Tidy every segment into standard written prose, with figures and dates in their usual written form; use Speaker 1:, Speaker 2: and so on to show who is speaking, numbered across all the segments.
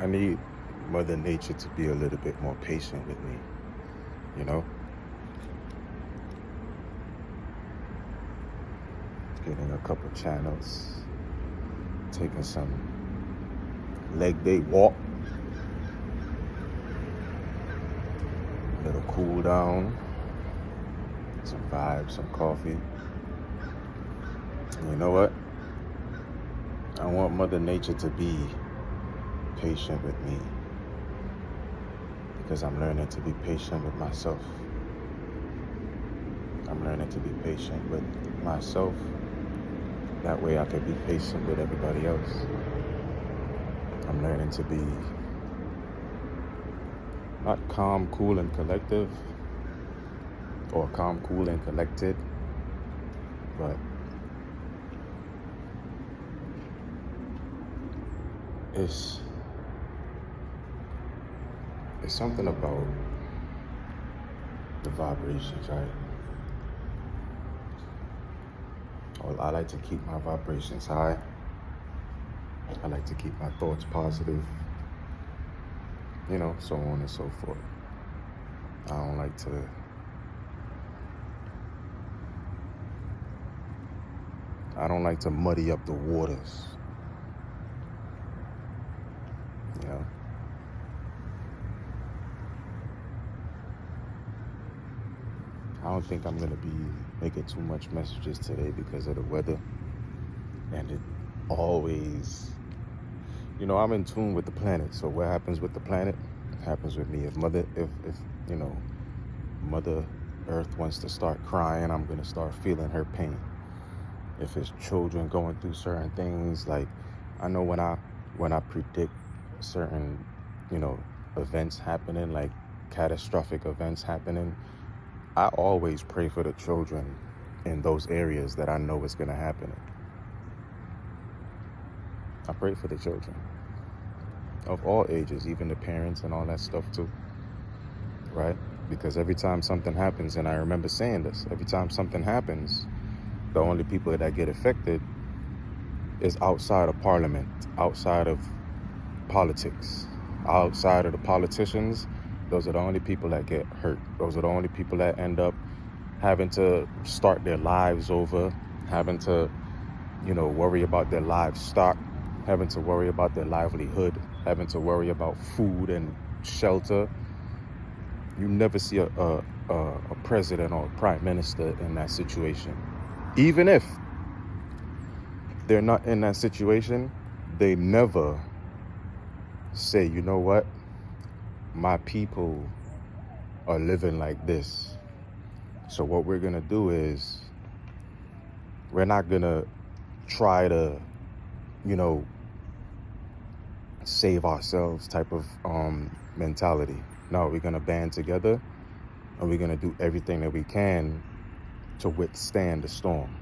Speaker 1: I need Mother Nature to be a little bit more patient with me, you know? Getting a couple channels, taking some leg day walk, a little cool down, some vibes, some coffee. And you know what? I want Mother Nature to be patient with me because I'm learning to be patient with myself. I'm learning to be patient with myself. That way I can be patient with everybody else. I'm learning to be not calm, cool, and collective, or calm, cool, and collected, but it's something about the vibrations, right? Well, I like to keep my vibrations high. I like to keep my thoughts positive, you know, so on and so forth. I don't like to muddy up the waters, you know. I don't think I'm gonna be making too much messages today because of the weather, and it always, you know, I'm in tune with the planet. So what happens with the planet happens with me. If you know, Mother Earth wants to start crying, I'm gonna start feeling her pain. If it's children going through certain things, like I know when I predict certain, you know, events happening, like catastrophic events happening, I always pray for the children in those areas that I know is gonna happen. I pray for the children of all ages, even the parents and all that stuff too, right? Because every time something happens, and I remember saying this, every time something happens, the only people that get affected is outside of parliament, outside of politics, outside of the politicians. Those are the only people that get hurt. Those are the only people that end up having to start their lives over, having to, you know, worry about their livestock, having to worry about their livelihood, having to worry about food and shelter. You never see a president or a prime minister in that situation. Even if they're not in that situation, they never say, you know what, my people are living like this. So what we're gonna do is, we're not gonna try to, you know, save ourselves type of mentality. No, we're gonna band together and we're gonna do everything that we can to withstand the storm.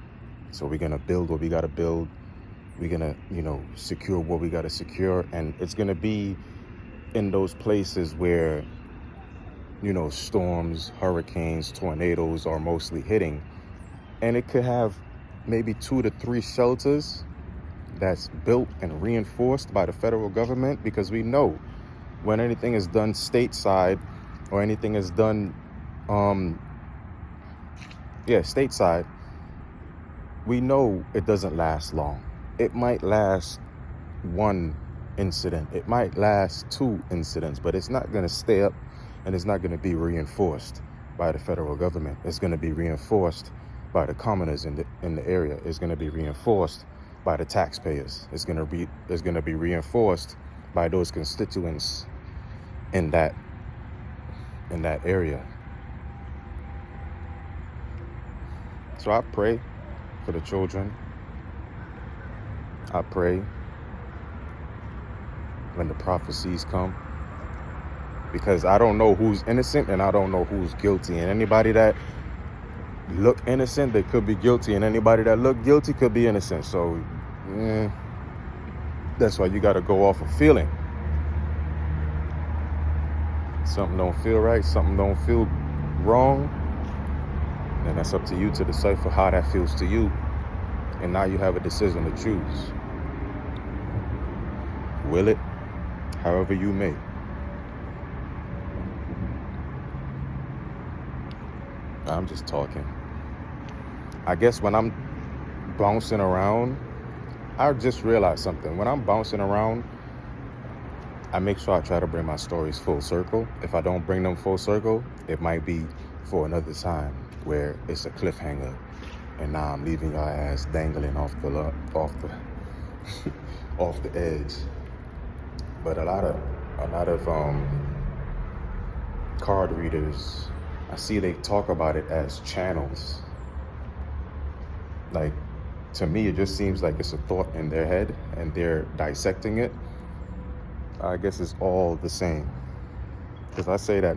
Speaker 1: So we're gonna build what we gotta build. We're gonna, you know, secure what we gotta secure. And it's gonna be in those places where, you know, storms, hurricanes, tornadoes are mostly hitting. And it could have maybe 2 to 3 shelters that's built and reinforced by the federal government, because we know when anything is done stateside, or anything is done stateside, we know it doesn't last long. It might last 1 incident, it might last 2 incidents, but it's not going to stay up, and it's not going to be reinforced by the federal government. It's going to be reinforced by the commoners in the area. It's going to be reinforced by the taxpayers. It's going to be reinforced by those constituents in that area. So I pray for the children. I pray when the prophecies come, because I don't know who's innocent and I don't know who's guilty. And anybody that look innocent, they could be guilty, and anybody that look guilty could be innocent. So that's why you got to go off of feeling. Something don't feel right, something don't feel wrong, then that's up to you to decipher how that feels to you. And now you have a decision to choose. Will it however you may. I'm just talking. I guess when I'm bouncing around, I just realized something. When I'm bouncing around, I make sure I try to bring my stories full circle. If I don't bring them full circle, it might be for another time where it's a cliffhanger, and now I'm leaving your ass dangling off the off the edge. But a lot of card readers, I see they talk about it as channels. Like, to me, it just seems like it's a thought in their head and they're dissecting it. I guess it's all the same. Because I say that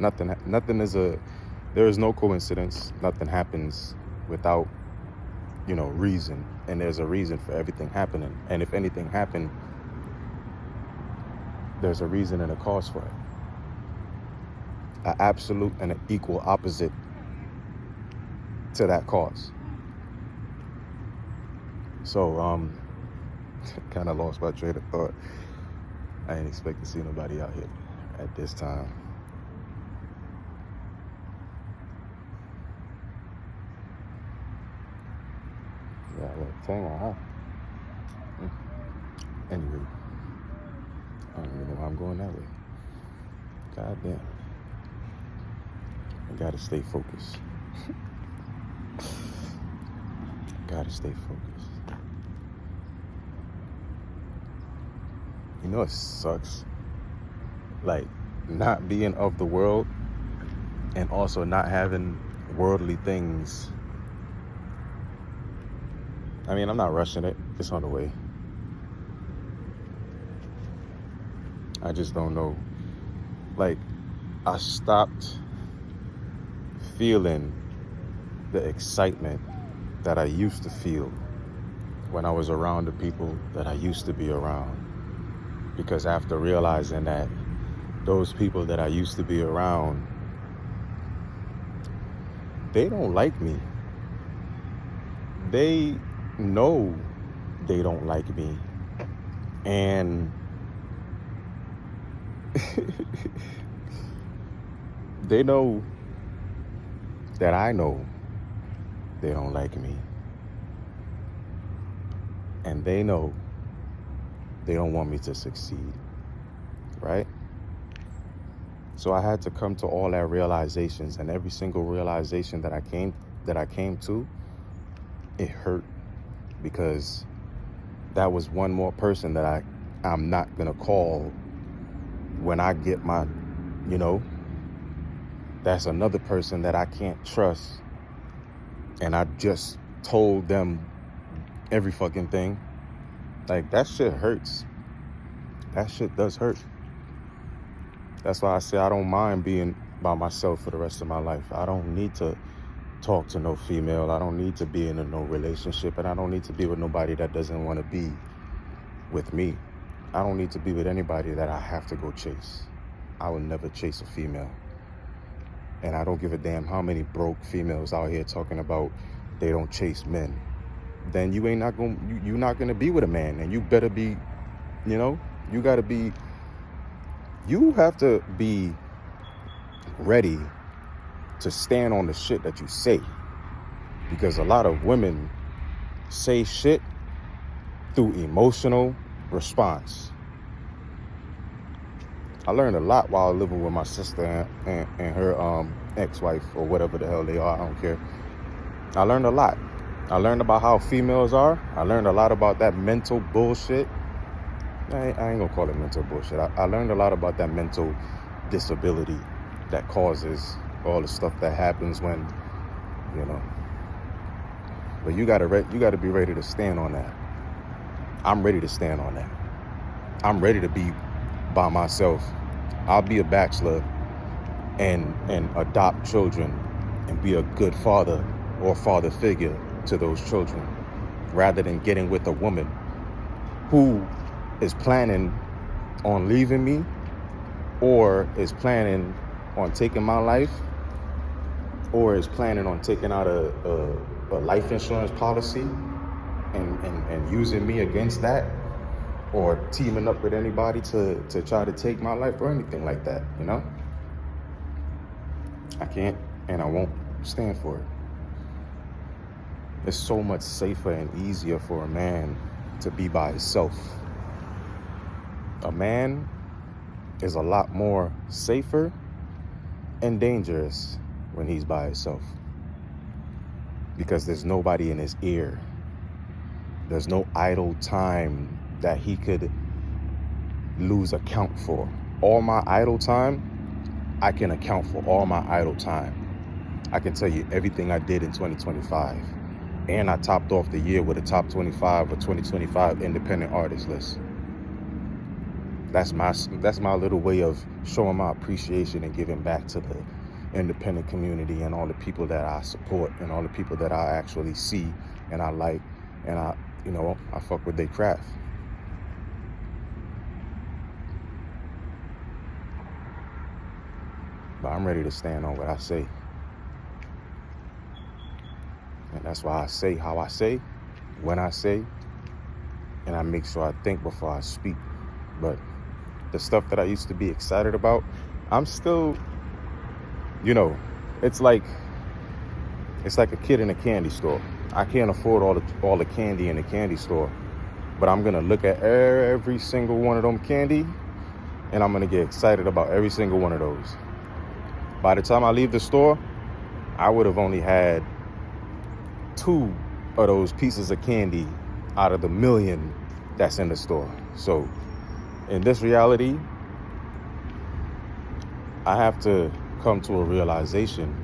Speaker 1: there is no coincidence. Nothing happens without, reason. And there's a reason for everything happening. And if anything happened, there's a reason and a cause for it. An absolute and an equal opposite to that cause. So, kind of lost my train of thought. I ain't expect to see nobody out here at this time. Yeah, look, hang on, huh? Anyway, I don't even know why I'm going that way. God damn. I gotta stay focused. Gotta stay focused. It sucks. Like, not being of the world and also not having worldly things. I mean, I'm not rushing it. It's on the way. I just don't know. Like, I stopped feeling the excitement that I used to feel when I was around the people that I used to be around. Because after realizing that those people that I used to be around, they don't like me. They know they don't like me. And they know that I know they don't like me. And they know they don't want me to succeed, right? So I had to come to all that realizations, and every single realization that I came to, it hurt, because that was one more person that I'm not gonna call when I get my, that's another person that I can't trust, and I just told them every fucking thing. Like, that shit hurts. That shit does hurt. That's why I say I don't mind being by myself for the rest of my life. I don't need to talk to no female. I don't need to be in no relationship, and I don't need to be with nobody that doesn't want to be with me. I don't need to be with anybody that I have to go chase. I would never chase a female. And I don't give a damn how many broke females out here talking about they don't chase men. Then you're not gonna be with a man, and you better be, you have to be ready to stand on the shit that you say, because a lot of women say shit through emotional response. I learned a lot while living with my sister and her ex-wife, or whatever the hell they are, I don't care. I learned a lot. I learned about how females are. I learned a lot about that mental bullshit. I ain't gonna call it mental bullshit. I learned a lot about that mental disability that causes all the stuff that happens when, But you gotta be ready to stand on that. I'm ready to stand on that. I'm ready to be by myself. I'll be a bachelor and adopt children and be a good father or father figure to those children, rather than getting with a woman who is planning on leaving me, or is planning on taking my life, or is planning on taking out a life insurance policy and using me against that. or teaming up with anybody to try to take my life or anything like that, you know? I can't and I won't stand for it. It's so much safer and easier for a man to be by himself. A man is a lot more safer and dangerous when he's by himself, because there's nobody in his ear. There's no idle time that he could lose account for. All my idle time, I can account for all my idle time. I can tell you everything I did in 2025. And I topped off the year with a top 25 or 2025 independent artist list. That's my little way of showing my appreciation and giving back to the independent community and all the people that I support and all the people that I actually see and I like, and I fuck with their craft. But I'm ready to stand on what I say. And that's why I say how I say, when I say, and I make sure I think before I speak. But the stuff that I used to be excited about, I'm still, it's like a kid in a candy store. I can't afford all the candy in the candy store, but I'm gonna look at every single one of them candy, and I'm gonna get excited about every single one of those. By the time I leave the store, I would have only had 2 of those pieces of candy out of the million that's in the store. So in this reality, I have to come to a realization.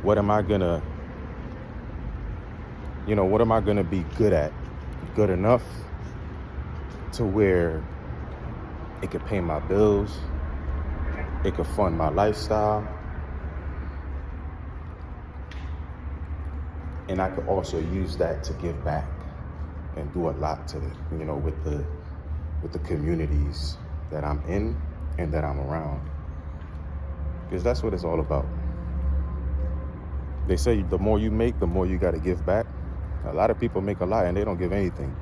Speaker 1: What am I gonna be good at? Good enough to where it could pay my bills, it could fund my lifestyle, and I could also use that to give back and do a lot to with the communities that I'm in and that I'm around. Because that's what it's all about. They say the more you make, the more you got to give back. A lot of people make a lot and they don't give anything.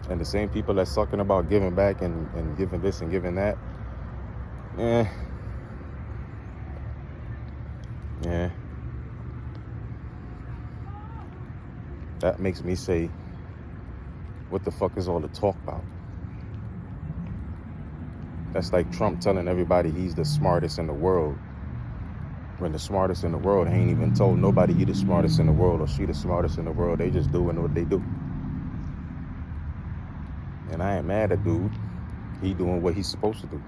Speaker 1: And the same people that's talking about giving back and giving this and giving that, that makes me say, what the fuck is all the talk about? That's like Trump telling everybody he's the smartest in the world, when the smartest in the world ain't even told nobody he the smartest in the world or she the smartest in the world. They just doing what they do. And I ain't mad at dude. He doing what he's supposed to do.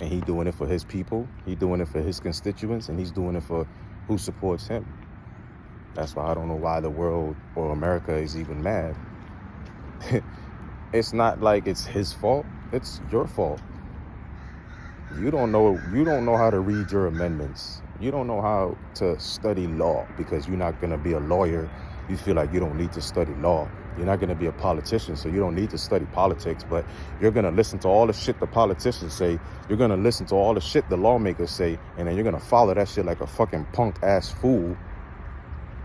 Speaker 1: And he doing it for his people. He doing it for his constituents. And he's doing it for who supports him. That's why I don't know why the world or America is even mad. It's not like it's his fault. It's your fault. You don't know how to read your amendments. You don't know how to study law because you're not going to be a lawyer. You feel like you don't need to study law. You're not going to be a politician, so you don't need to study politics, but you're going to listen to all the shit the politicians say. You're going to listen to all the shit the lawmakers say, and then you're going to follow that shit like a fucking punk-ass fool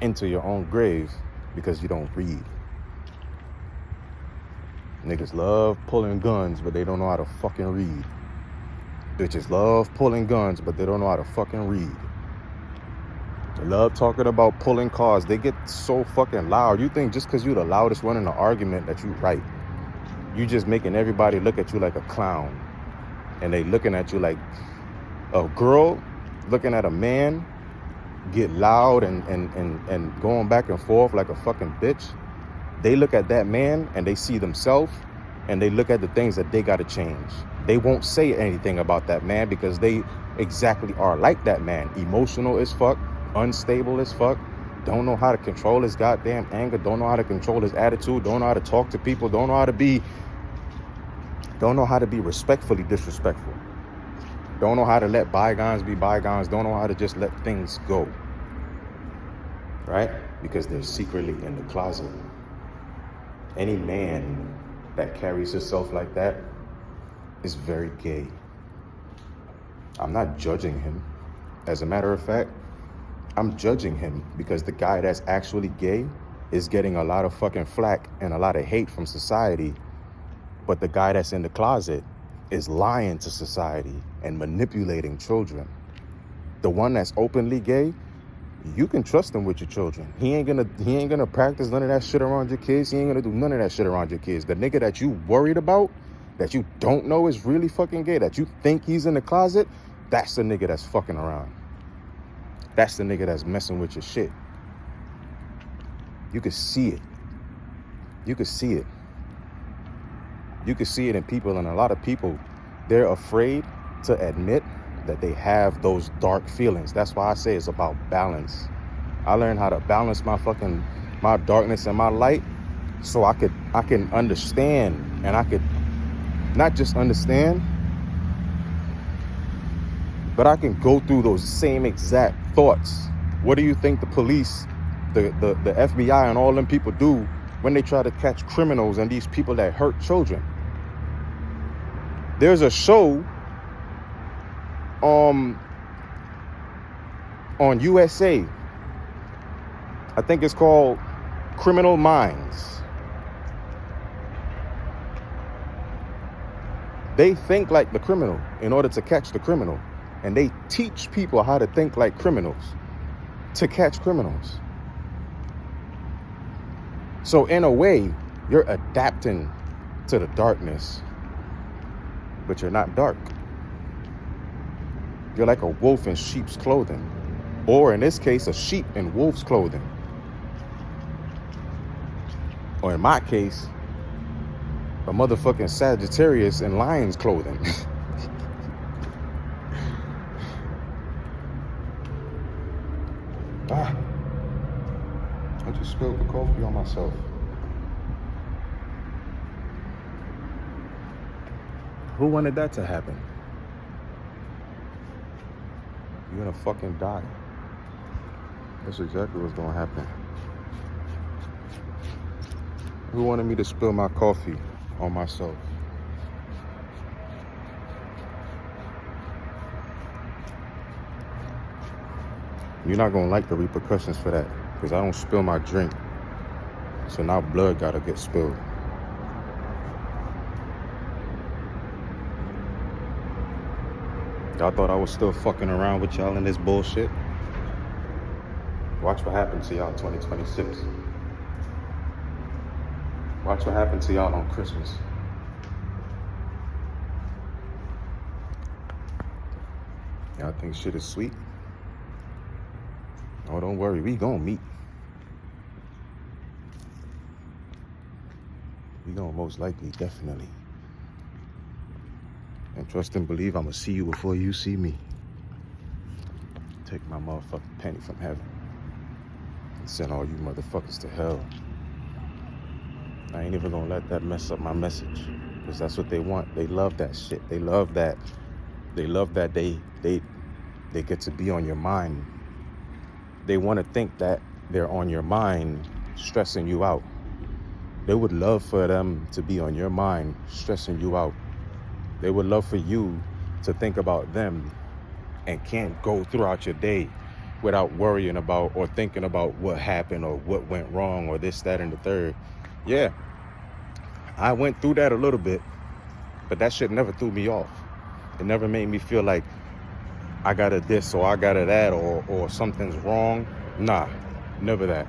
Speaker 1: into your own grave because you don't read. Niggas love pulling guns, but they don't know how to fucking read. Bitches love pulling guns, but they don't know how to fucking read. They love talking about pulling cars. They get so fucking loud. You think just because you're the loudest one in the argument that you right. You just making everybody look at you like a clown. And they looking at you like a girl looking at a man get loud and going back and forth like a fucking bitch. They look at that man and they see themselves and they look at the things that they got to change. They won't say anything about that man because they exactly are like that man. Emotional as fuck, unstable as fuck, don't know how to control his goddamn anger, don't know how to control his attitude, don't know how to talk to people, don't know how to be respectfully disrespectful. Don't know how to let bygones be bygones, don't know how to just let things go. Right? Because they're secretly in the closet. Any man that carries himself like that is very gay. I'm not judging him. As a matter of fact, I'm judging him because the guy that's actually gay is getting a lot of fucking flack and a lot of hate from society, but the guy that's in the closet is lying to society and manipulating children. The one that's openly gay, you can trust him with your children. He ain't gonna practice none of that shit around your kids. He ain't gonna do none of that shit around your kids. The nigga that you worried about, that you don't know is really fucking gay, that you think he's in the closet, that's the nigga that's fucking around. That's the nigga that's messing with your shit. You could see it. You could see it. You could see it in people, and a lot of people, they're afraid to admit that they have those dark feelings. That's why I say it's about balance. I learned how to balance my darkness and my light, so I can understand, and I could not just understand, but I can go through those same exact thoughts. What do you think the police, the FBI and all them people do when they try to catch criminals and these people that hurt children? There's a show on USA. I think it's called Criminal Minds. They think like the criminal in order to catch the criminal. And they teach people how to think like criminals to catch criminals. So in a way, you're adapting to the darkness, but you're not dark. You're like a wolf in sheep's clothing. Or in this case, a sheep in wolf's clothing. Or in my case, a motherfucking Sagittarius in lion's clothing. I just spilled the coffee on myself. Who wanted that to happen? You're gonna fucking die. That's exactly what's gonna happen. Who wanted me to spill my coffee on myself? You're not gonna like the repercussions for that, because I don't spill my drink. So now blood gotta get spilled. Y'all thought I was still fucking around with y'all in this bullshit? Watch what happens to y'all in 2026. Watch what happens to y'all on Christmas. Y'all think shit is sweet? Oh, don't worry, we gonna meet. We gonna most likely, definitely. And trust and believe I'ma see you before you see me. Take my motherfucking penny from heaven and send all you motherfuckers to hell. I ain't even gonna let that mess up my message, because that's what they want. They love that shit. They love that. They love that they get to be on your mind. They want to think that they're on your mind, stressing you out. They would love for them to be on your mind, stressing you out. They would love for you to think about them and can't go throughout your day without worrying about or thinking about what happened or what went wrong or this, that, and the third. Yeah, I went through that a little bit, but that shit never threw me off. It never made me feel like I got a this or I got a that or something's wrong. Nah, never that.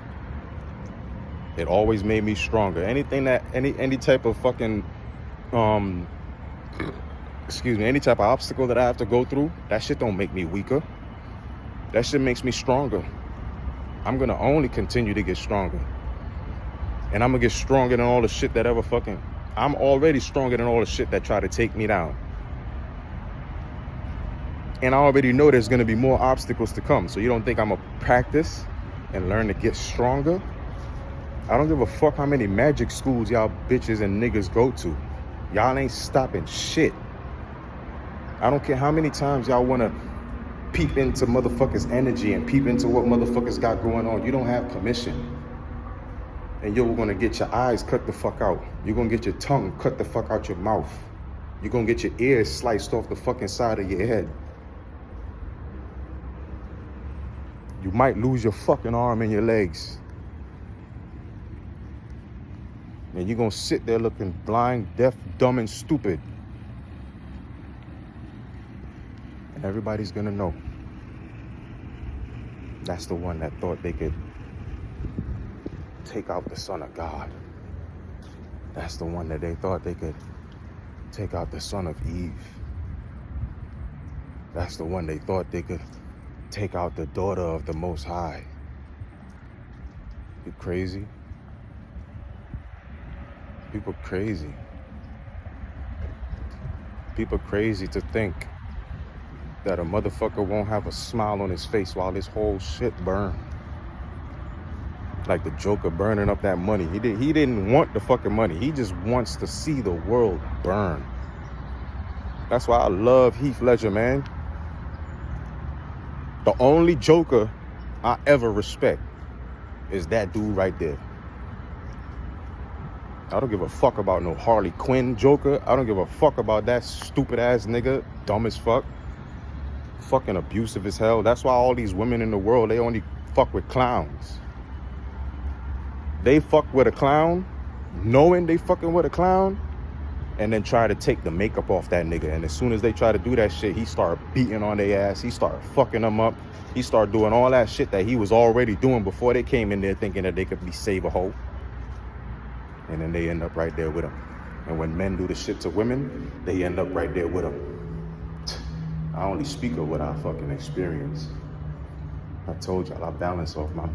Speaker 1: It always made me stronger. Anything that, any type of fucking, any type of obstacle that I have to go through, that shit don't make me weaker. That shit makes me stronger. I'm gonna only continue to get stronger. And I'm gonna get stronger than all the shit that ever fucking, I'm already stronger than all the shit that try to take me down. And I already know there's gonna be more obstacles to come. So you don't think I'm gonna practice and learn to get stronger? I don't give a fuck how many magic schools y'all bitches and niggas go to. Y'all ain't stopping shit. I don't care how many times y'all wanna peep into motherfuckers' energy and peep into what motherfuckers got going on. You don't have permission. And you're gonna get your eyes cut the fuck out. You're gonna get your tongue cut the fuck out your mouth. You're gonna get your ears sliced off the fucking side of your head. You might lose your fucking arm and your legs. And you're going to sit there looking blind, deaf, dumb, and stupid. And everybody's going to know. That's the one that thought they could take out the Son of God. That's the one that they thought they could take out the son of Eve. That's the one they thought they could take out the daughter of the Most High. You crazy? People crazy. People crazy to think that a motherfucker won't have a smile on his face while this whole shit burn. Like the Joker burning up that money. He didn't want the fucking money. He just wants to see the world burn. That's why I love Heath Ledger, man. The only Joker I ever respect is that dude right there. I don't give a fuck about no Harley Quinn Joker. I don't give a fuck about that stupid ass nigga, dumb as fuck, fucking abusive as hell. That's why all these women in the world, they only fuck with clowns. They fuck with a clown, knowing they fucking with a clown, and then try to take the makeup off that nigga. And as soon as they try to do that shit, he start beating on their ass. He start fucking them up. He start doing all that shit that he was already doing before they came in there thinking that they could be save a hoe. And then they end up right there with him. And when men do the shit to women, they end up right there with them. I only speak of what I fucking experience. I told y'all I balance off my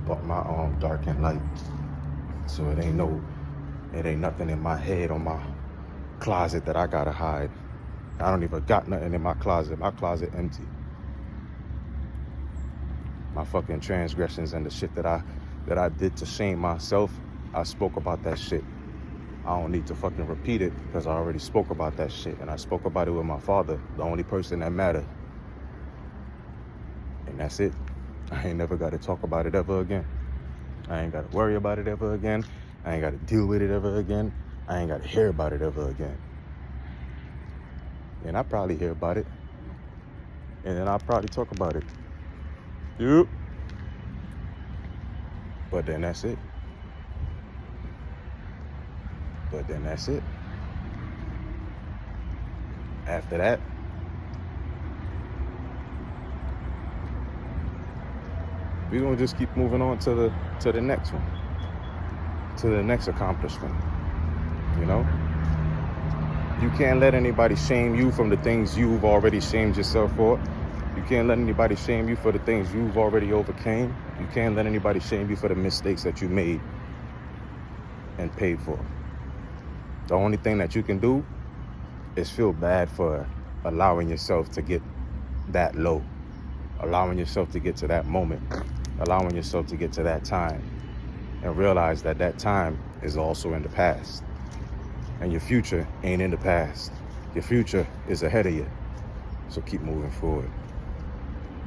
Speaker 1: dark and light. So it ain't nothing in my head or my closet that I gotta hide. I don't even got nothing in my closet. My closet empty. My fucking transgressions and the shit that I did to shame myself, I spoke about that shit. I don't need to fucking repeat it because I already spoke about that shit. And I spoke about it with my father, the only person that mattered. And that's it. I ain't never got to talk about it ever again. I ain't got to worry about it ever again. I ain't got to deal with it ever again. I ain't got to hear about it ever again. And I probably hear about it. And then I'll probably talk about it. Yep. But then that's it. But then that's it. After that, we're gonna just keep moving on to the next one, to the next accomplishment. You know, you can't let anybody shame you from the things you've already shamed yourself for. You can't let anybody shame you for the things you've already overcame. You can't let anybody shame you for the mistakes that you made and paid for. The only thing that you can do is feel bad for allowing yourself to get that low, allowing yourself to get to that moment, allowing yourself to get to that time, and realize that that time is also in the past. And your future ain't in the past. Your future is ahead of you. So keep moving forward.